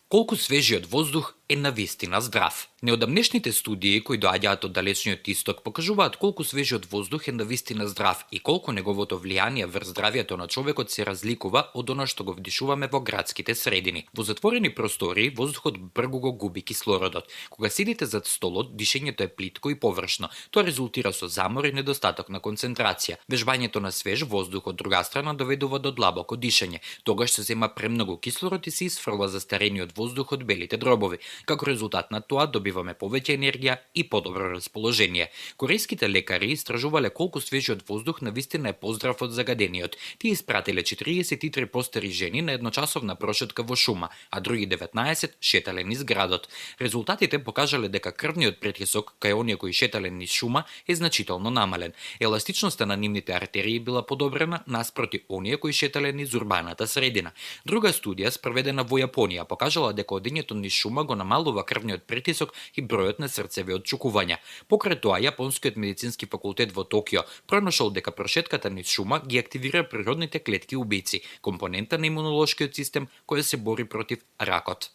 Колку свежиот воздух е навистина здрав. Неодамнешните студии кои доаѓаат од далечниот исток покажуваат колку свежиот воздух е навистина здрав и колку неговото влијание врз здравјето на човекот се разликува од она што го вдишуваме во градските средини. Во затворени простории воздухот бргу го губи кислородот. Кога седите зад столот, дишењето е плитко и површно. Тоа резултира со замор и недостаток на концентрација. Вежбањето на свеж воздух од друга страна доведува до длабоко дишење. Тогаш се зема премногу кислород и се исфрла застарениот воздух од белите дробови. Како резултат на тоа добиваме повеќе енергија и подобро расположение. Корејските лекари истражувале колку свежиот воздух навистина е поздрав од загадениот. Тие испратиле 43 постари жени на едночасовна прошетка во шума, а други 19 шетале низ градот. Резултатите покажале дека крвниот претисок кај оние кои шетале низ шума е значително намален. Еластичноста на нивните артерии била подобрена наспроти оние кои шетале низ урбаната средина. Друга студија спроведена во Јапонија покажала дека одењето низ шума го намалува крвниот претисок и бројот на срцеви отчукувања. Покрај тоа, Јапонскиот медицински факултет во Токио пронашол дека прошетката низ шума ги активира природните клетки убици, компонента на имунолошкиот систем која се бори против ракот.